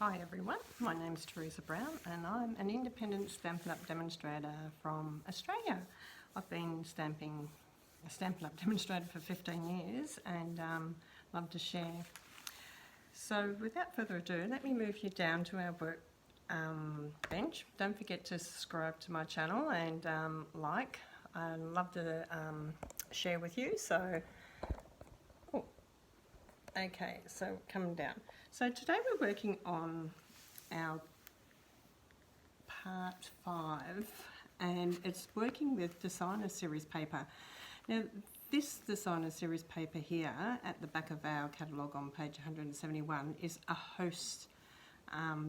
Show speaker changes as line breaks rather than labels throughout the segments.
Hi everyone, my name's Teresa Brown and I'm an independent Stampin' Up! Demonstrator from Australia. I've been a Stampin' Up! Demonstrator for 15 years and love to share. So without further ado, let me move you down to our work bench. Don't forget to subscribe to my channel and like. I'd love to share with you. So, okay, so coming down. So today we're working on our part 5 and it's working with designer series paper. Now this designer series paper here at the back of our catalogue on page 171 is a host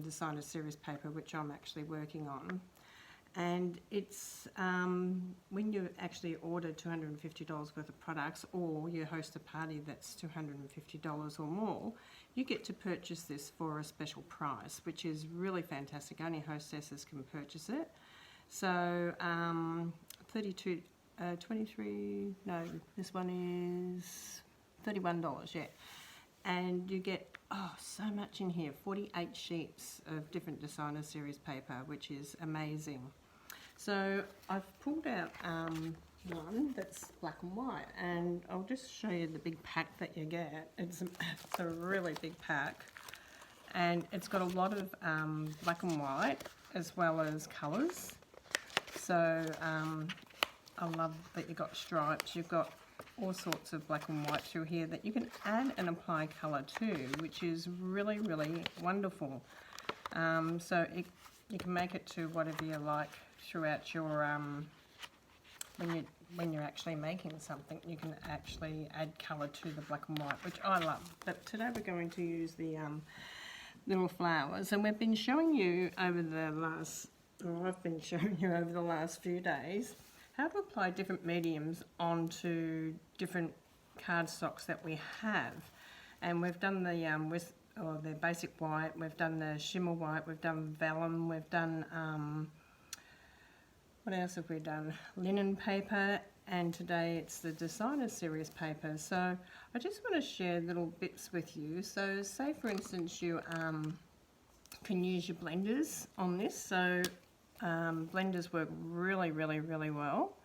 designer series paper which I'm actually working on. And it's when you actually order $250 worth of products or you host a party that's $250 or more, you get to purchase this for a special price, which is really fantastic. Only hostesses can purchase it. So 23, no, this one is $31, yeah. And you get, so much in here, 48 sheets of different designer series paper, which is amazing. So I've pulled out one that's black and white, and I'll just show you the big pack that you get. It's a really big pack, and it's got a lot of black and white as well as colours. So I love that you've got stripes, you've got all sorts of black and white through here that you can add and apply colour to, which is really, really wonderful. So you can make it to whatever you like throughout your when you're actually making something. You can actually add colour to the black and white, which I love. But today we're going to use the little flowers, and we've been showing you over the last, or I've been showing you over the last few days how to apply different mediums onto different cardstocks that we have. And we've done the basic white, we've done the shimmer white, we've done vellum, we've done what else have we done? Linen paper, and today it's the designer series paper. So I just want to share little bits with you. So say for instance you can use your blenders on this. So blenders work really, really, really well.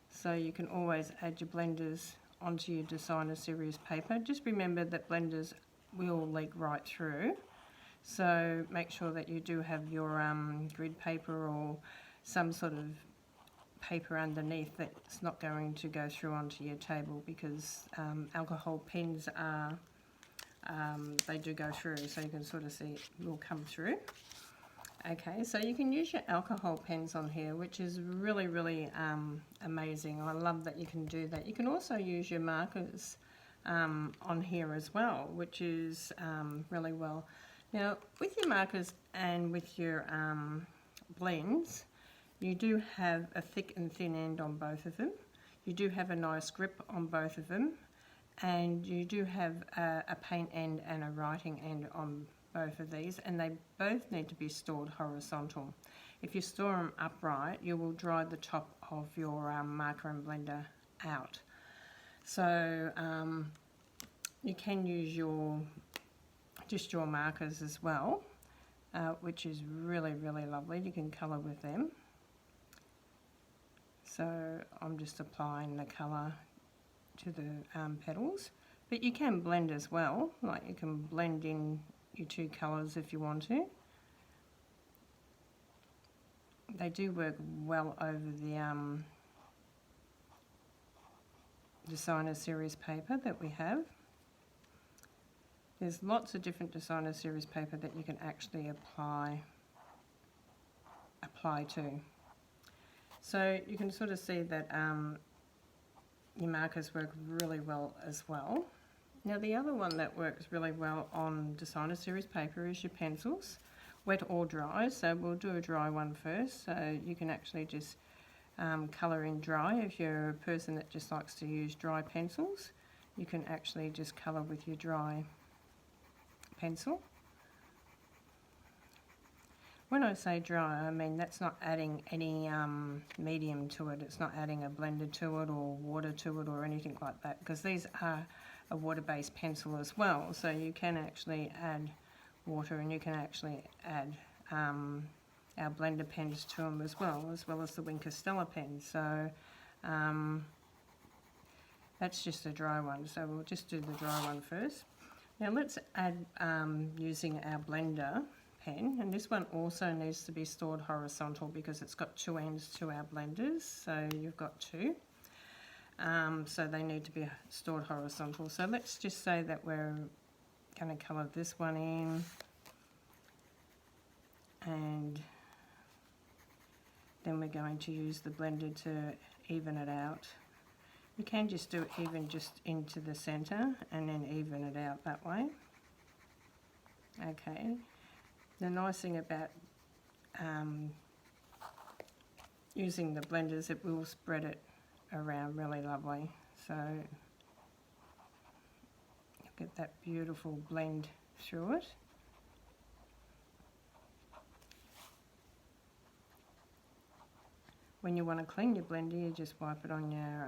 So you can always add your blenders onto your designer series paper. Just remember that blenders will leak right through. So make sure that you do have your grid paper or some sort of paper underneath that's not going to go through onto your table, because alcohol pens are, they do go through, so you can sort of see it will come through. Okay, so you can use your alcohol pens on here, which is really, really amazing. I love that you can do that. You can also use your markers on here as well, which is really well. Now, with your markers and with your blends, you do have a thick and thin end on both of them. You do have a nice grip on both of them, and you do have a paint end and a writing end on both of these, and they both need to be stored horizontal. If you store them upright, you will dry the top of your marker and blender out. So you can use just your markers as well, which is really, really lovely. You can colour with them. So I'm just applying the colour to the petals, but you can blend as well, like you can blend in your two colours if you want to. They do work well over the designer series paper that we have. There's lots of different designer series paper that you can actually apply to. So you can sort of see that your markers work really well as well. Now the other one that works really well on designer series paper is your pencils, wet or dry. So we'll do a dry one first, so you can actually just colour in dry. If you're a person that just likes to use dry pencils, you can actually just colour with your dry pencil. When I say dry, I mean that's not adding any medium to it. It's not adding a blender to it or water to it or anything like that, because these are a water-based pencil as well, so you can actually add water, and you can actually add our blender pens to them as well as the Wink Stella pen. So that's just a dry one, so we'll just do the dry one first. Now let's add using our blender pen, and this one also needs to be stored horizontal because it's got two ends to our blenders, so you've got two, so they need to be stored horizontal. So let's just say that we're going to colour this one in, and then we're going to use the blender to even it out. You can just do it even just into the centre and then even it out that way. Okay. The nice thing about using the blenders, it will spread it around really lovely. So you get that beautiful blend through it. When you want to clean your blender, you just wipe it on your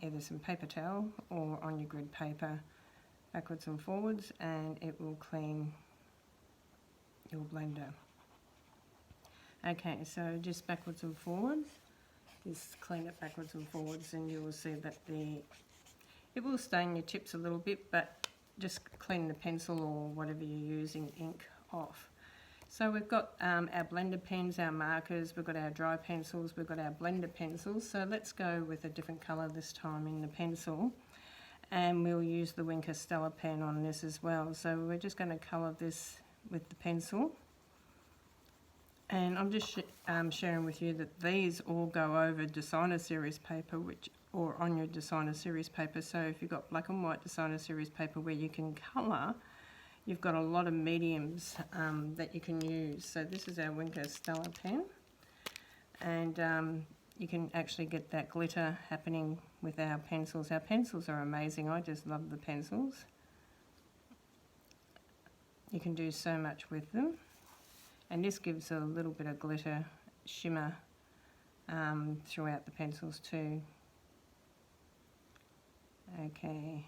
either some paper towel or on your grid paper backwards and forwards, and it will clean your blender. Okay, so just backwards and forwards, just clean it backwards and forwards, and you will see that it will stain your tips a little bit, but just clean the pencil or whatever you're using ink off. So we've got our blender pens, our markers, we've got our dry pencils, we've got our blender pencils. So let's go with a different colour this time in the pencil, and we'll use the Wink Stella pen on this as well. So we're just going to colour this with the pencil, and I'm just sharing with you that these all go over designer series paper, or on your designer series paper. So if you've got black and white designer series paper where you can colour, you've got a lot of mediums that you can use. So this is our Wink Stella pen, and you can actually get that glitter happening with our pencils. Our pencils are amazing. I just love the pencils. You can do so much with them, and this gives a little bit of glitter shimmer throughout the pencils too. Okay.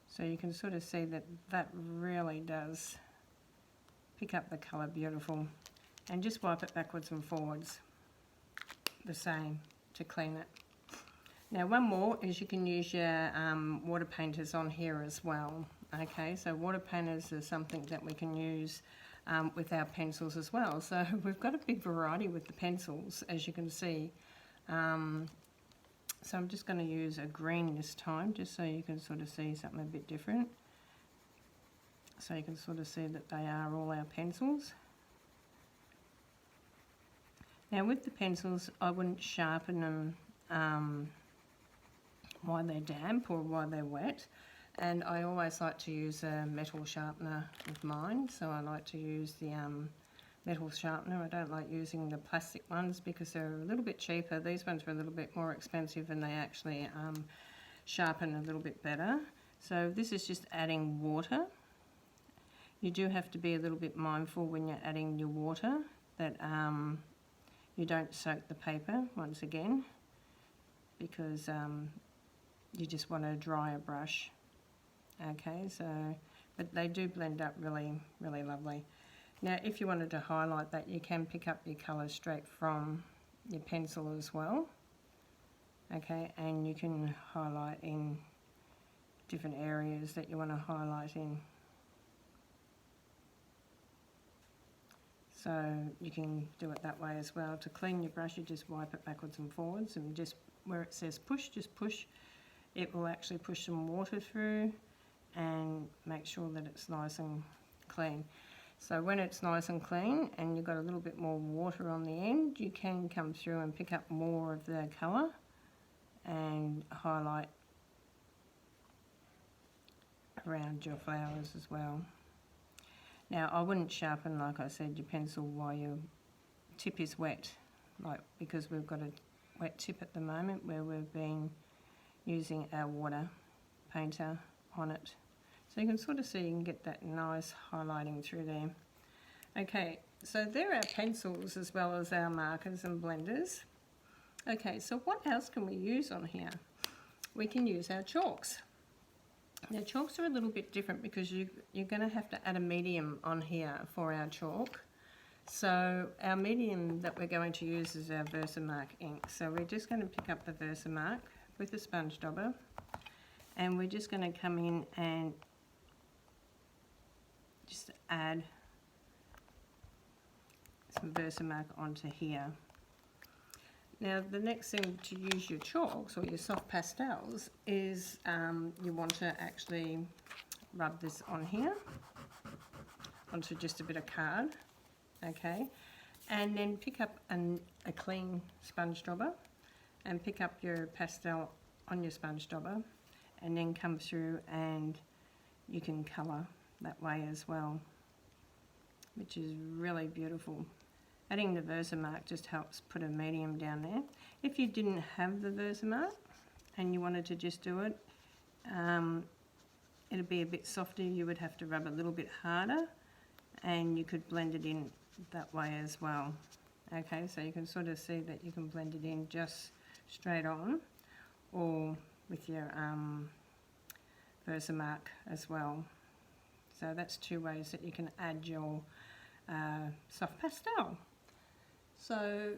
So you can sort of see that that really does pick up the colour beautiful, and just wipe it backwards and forwards the same to clean it. Now one more is you can use your water painters on here as well. Okay, so water painters is something that we can use with our pencils as well. So we've got a big variety with the pencils, as you can see. So I'm just going to use a green this time, just so you can sort of see something a bit different. So you can sort of see that they are all our pencils. Now with the pencils, I wouldn't sharpen them while they're damp or while they're wet. And I always like to use a metal sharpener with mine. So I like to use the metal sharpener. I don't like using the plastic ones because they're a little bit cheaper. These ones are a little bit more expensive, and they actually sharpen a little bit better. So this is just adding water. You do have to be a little bit mindful when you're adding your water that you don't soak the paper once again, because you just want to dry a brush. Okay, so but they do blend up really, really lovely. Now if you wanted to highlight that, you can pick up your colour straight from your pencil as well. Okay, and you can highlight in different areas that you want to highlight in. So you can do it that way as well. To clean your brush, you just wipe it backwards and forwards, and just where it says push, just push. It will actually push some water through and make sure that it's nice and clean. So when it's nice and clean and you've got a little bit more water on the end, you can come through and pick up more of the colour and highlight around your flowers as well. Now I wouldn't sharpen, like I said, your pencil while your tip is wet, because we've got a wet tip at the moment where we've been using our water painter on it. So you can sort of see, you can get that nice highlighting through there. Okay, so there are our pencils as well as our markers and blenders. Okay, so what else can we use on here? We can use our chalks. Now chalks are a little bit different because you're going to have to add a medium on here for our chalk. So our medium that we're going to use is our Versamark ink. So we're just going to pick up the Versamark with a sponge dauber, and we're just going to come in and just add some Versamark onto here. Now the next thing to use your chalks or your soft pastels is you want to actually rub this on here onto just a bit of card, okay, and then pick up a clean sponge dauber and pick up your pastel on your sponge dauber, and then come through and you can colour that way as well, which is really beautiful. Adding the Versamark just helps put a medium down there. If you didn't have the Versamark and you wanted to just do it, it'll be a bit softer. You would have to rub a little bit harder, and you could blend it in that way as well. Okay, so you can sort of see that you can blend it in just straight on, or with your Versamark as well. So that's two ways that you can add your soft pastel. So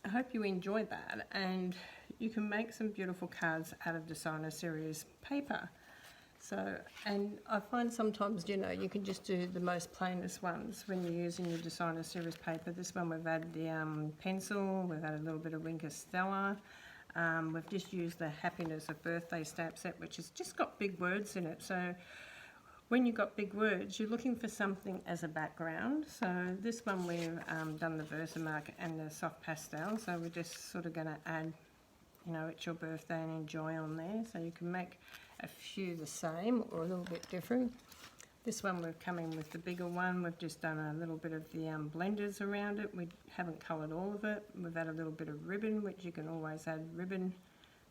I hope you enjoyed that, and you can make some beautiful cards out of Designer Series paper. So, and I find sometimes, you know, you can just do the most plainest ones when you're using your Designer Series paper. This one we've added the pencil, we've added a little bit of Winker Stella. We've just used the Happiness of Birthday stamp set, which has just got big words in it. So when you've got big words, you're looking for something as a background. So this one we've done the Versamark and the soft pastel. So we're just sort of going to add, you know, it's your birthday and enjoy on there. So you can make a few the same or a little bit different. This one we've come in with the bigger one. We've just done a little bit of the blenders around it. We haven't coloured all of it. We've added a little bit of ribbon, which you can always add ribbon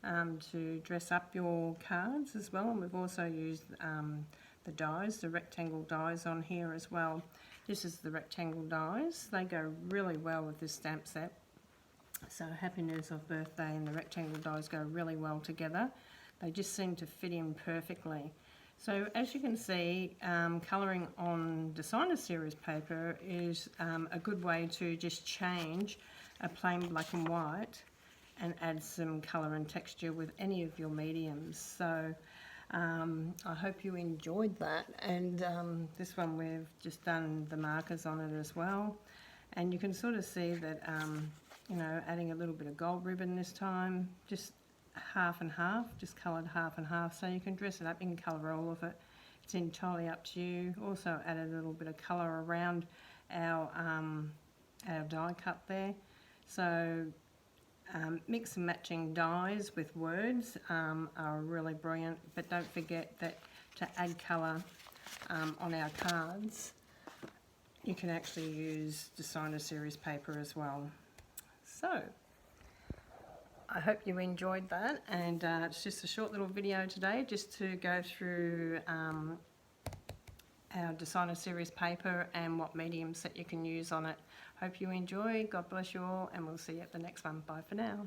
to dress up your cards as well. And we've also used the dies, the rectangle dies on here as well. This is the rectangle dies. They go really well with this stamp set. So Happiness of Birthday and the rectangle dies go really well together. They just seem to fit in perfectly. So as you can see, colouring on Designer Series paper is a good way to just change a plain black and white and add some colour and texture with any of your mediums. So I hope you enjoyed that, and this one we've just done the markers on it as well, and you can sort of see that you know, adding a little bit of gold ribbon this time, just half and half, just coloured half and half, so you can dress it up, you can colour all of it, it's entirely up to you. Also added a little bit of colour around our die cut there. So mix and matching dies with words are really brilliant, but don't forget that to add colour on our cards, you can actually use Designer Series paper as well. So I hope you enjoyed that, and it's just a short little video today just to go through our Designer Series paper and what mediums that you can use on it. Hope you enjoy. God bless you all, and we'll see you at the next one. Bye for now.